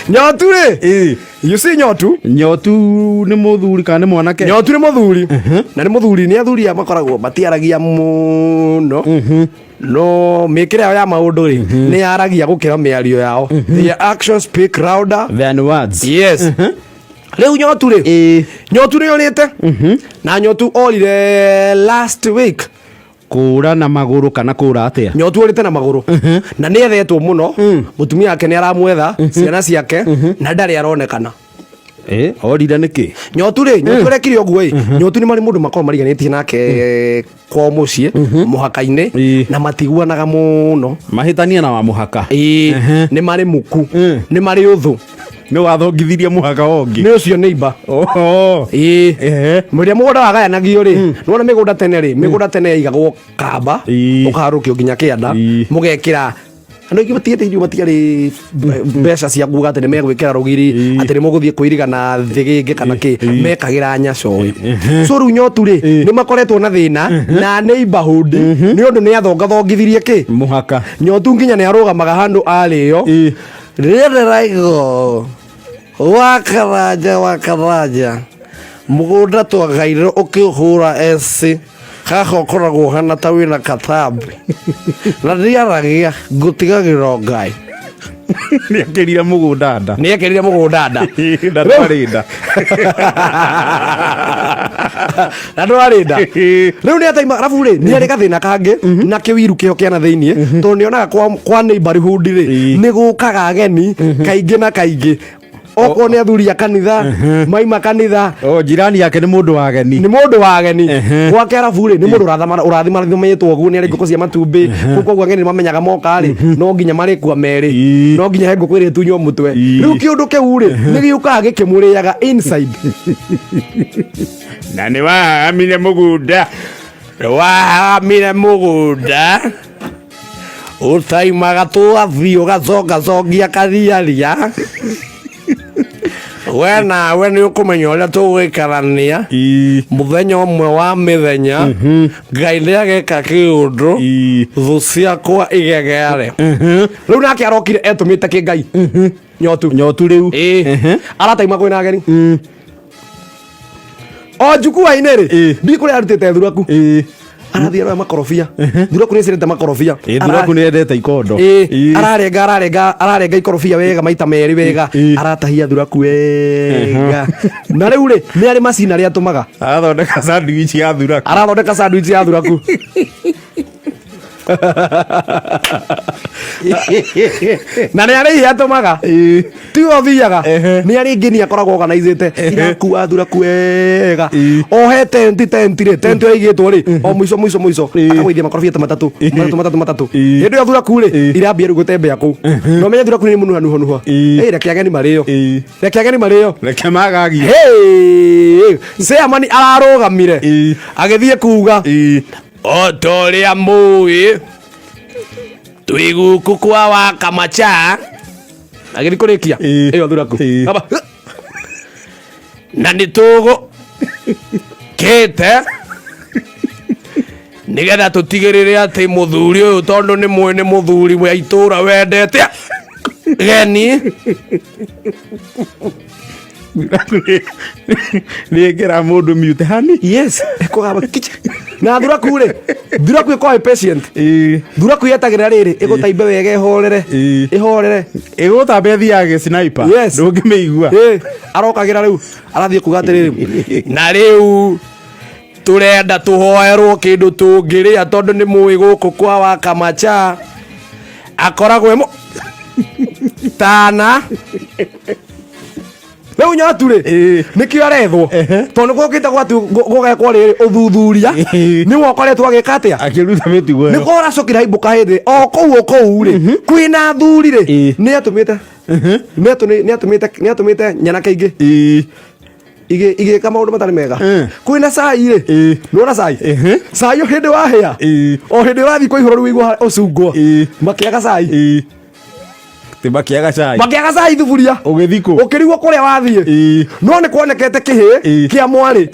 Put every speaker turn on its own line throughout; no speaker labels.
Nyotu ri you see nyotu
nĩ mũthuri kana nĩ mwanake?
Nyotu nĩ mũthuri na nĩ mũthuri nĩ athuri a makoragwo matiaragia mũno no mĩkĩre yao ya maũndũ ri nĩ yaragia gũkĩra mĩario yao. Their actions speak louder
than words.
Yes. Rĩu nyotu ri nyotu nĩ onete na nyotu orire last week
kũra na magũrũ kana kũra atĩa?
Nyotu orite na magũrũ na nĩ ethetwo mũno mũtumia wake nĩ aramwetha ciana ciake na ndarĩ aronekana.
Orire nĩkĩ?
Nyotu ri nyotu rekire ũguo nyotu nĩ marĩ mũndũ makorwo mariganĩtie nake kwa mũciĩ mũhaka-inĩ na matiguanaga mũno
mahĩtania na wa mũhaka.
Nĩ marĩ muku nĩ marĩ ũthũ
nĩ wathongithirie mũhaka wongi
nĩ ũcio neighbor. Mũrĩa mũgũnda wagayanagio rĩ nĩwona mĩgũnda tene rĩ mĩgũnda tene yaigagwo kamba ũkaharũkio nginya kĩanda mũgekĩra andũ aingĩ matiĩtĩirio matiarĩ mbeca cia kuuga atĩ nĩ megwĩkĩra rũgiri atĩ nĩ mũgũthiĩ kwĩriga na thĩgĩngĩ kana kĩ mekagĩra nyacoĩ. So rĩu nyotu rĩ nĩ makoretwo na thĩna na neighborhood nĩ ũndũ nĩ athongathongithirie kĩ
mũhaka.
Nyotu nginya nĩ arũgamaga handũ arĩo rĩrĩ raigo wakaraja mũgũnda twagaire ũkĩhũra eci haha ũkoragwo hana ta wĩna katambi na ndiaragia ngũtigagĩra Ngai.
Nĩekĩrire mũgũnda nda
na ndwarĩ nda rĩu nĩ ataima arabu rĩ nĩ arĩ gathĩna kangĩ na kĩwiru kĩho kĩana thĩiniĩ tondũ nĩonaga kwa neighborhood rĩ nĩ gũkaga ageni kaingĩ na kaingĩ okorwo nĩ athuri a kanitha maima kanitha
njirani yake nĩ mũndũ wa ageni
gwake arabu rĩ nĩ mũndũ ũrathimathimĩtwo ũguo nĩ arĩ ngũkũ cia matumbĩ koguo ageni mamenyaga moka rĩ no nginya marĩkua merĩ no nginya he ngũkũ ĩrĩ tunywo mũtwe rĩu kĩũndũ kĩu rĩ nĩ gĩũkaga gĩkĩmũrĩaga inside
na nĩ wahamire mũgũnda
ũtaimaga tũgathiĩ ũgacongacongia kariaria we nawe nĩ ũkũmenya ũrĩa tũgũikarania mũthenya ũmwe wa mĩthenya Ngai nĩageka kĩũndũ thũ ciakwa igegere. Rĩu nake arokire etũmĩte kĩ Ngai nyotu rĩu arataima kwĩna ageni o njukuwa-inĩ rĩ ndikũrĩa arutĩte thuraku arathiĩ aroya makorobia thuraku nĩ cirĩte makorobia
thuraku nĩ endete ikondo
ararenga ikorobia wega maita merĩ wega aratahia thuraku wega na rĩu rĩ nĩ arĩ macina rĩa tũmaga
arathondeka sandwich ya thuraku
na nĩ arĩ ihe atũmaga tigo thiaga nĩ arĩ ingĩ nĩ akoragwo organizĩte irakua thuraku wega ohe tenti rĩ tenti yaigĩtwo rĩ o mũico akagũithia makorobia ta matatũ hĩndĩ ĩyo thuraku rĩ irambia rĩu gũtembea kũu no menye thuraku nĩ mũnuhanuha reke ageni marĩo
reke magagie
Seamani ararũgamire agĩthiĩ kuuga o ta ũrĩa mũĩ twĩ gũkũ kwa Wakamacha agĩthiĩ kũrĩkia ĩyo thuraku na nĩ tũgũkĩte nĩgetha tũtigĩrĩre atĩ mũthuri ũyũ tondũ nĩ mwene mũthuri wa itũũra wendete geni
nĩekĩra mũndũ mute hani
kũgamba kicha na thuraku rĩ thuraku ĩkoragwo patient thuraku yetagĩrĩra rĩrĩ ĩgũtaimbe wega ĩhorere
ĩgũtambe thiage sniper ndũngĩmĩigua
arokagĩra rĩu arathiĩ kuga atĩrĩrĩ na rĩu tũrenda tũhoerwo kĩndũ tũngĩrĩa tondũ nĩ mũĩ gũkũ kwa Wakamacha akoragwo tana rĩu nyotu rĩ nĩkĩo arethwo tondũ nĩgũkĩte gũgekwo rĩrĩ ũthuthuria nĩwe ũkoretwo agĩka atĩa
akĩruta mĩtugo ĩyo
nĩko ũracokire haimbũka hĩndĩ o kũu rĩ kwĩna athuri rĩ nĩatũmĩte nyanake ingĩ igĩka maũndũ matarĩ mega kwĩna cai rĩ nĩwona cai o hĩndĩ wahĩa o hĩndĩ ũrathiĩ kũihũra rĩu igua ũcungwo makĩaga cai
makĩaga
cai thuburia
ũgĩthikũ
ũkĩrigwo kũrĩa wathiĩ no nĩ kuonekete kĩhĩ kĩa mwarĩ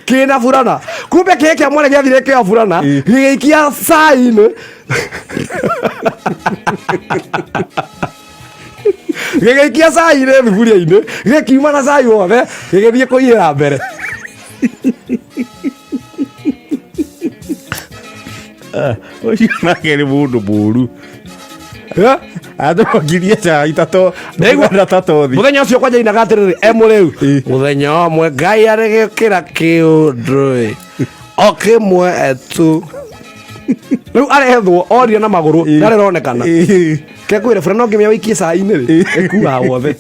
kĩna burana kumbe kĩhĩ kĩa mwarĩ gĩathire kĩa burana gĩgĩikia cai-inĩ gĩgĩikia cai-inĩ thuburia-inĩ gĩkiuma na cai wothe gĩgĩthiĩ kũiyĩra mbere.
Ũcio nake nĩ mũndũ mũru. Atũmakirie cai tato nĩguo tatothi.
Mũthenya ũcio kwanja inaga atĩrĩrĩ mũrĩu mũthenya ũmwe Ngai arĩgĩkĩra kĩũndũ okĩmwe tu rĩu arehethwo oria na magũrũ ndarĩ ronekana kekwĩre bũra no ngĩmenya wĩikie cai-inĩ ĩkuaga wothe.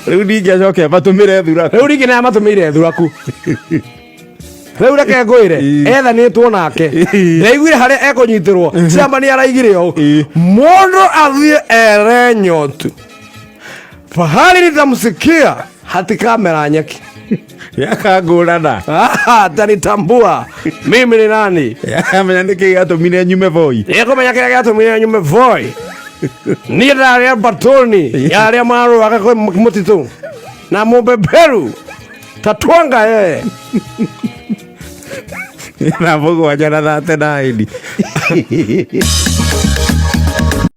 Rĩu ningĩ acoke matũmĩre thuraku.
Rĩu ningĩ nĩamatũmĩire thuraku. Rĩu reke ngwĩre ethanĩtwo nake ndaiguire harĩa ekũnyitĩrwo ciamba nĩ araigire ũũ mũndũ athiĩ ere nyotu pahali nitamsikia hatikamera nyeki
yakangũrana
atanitambua mimi ni nani
yakamenya nĩkĩ gĩatũmire nyume Voi
nĩkũmenya kĩrĩa gĩatũmire nyume Voi niĩ ndarĩa batoni ya arĩa marũaga kwĩ mũtitũ na mũbeberu tatwanga yeye
na mũgwanja na 39.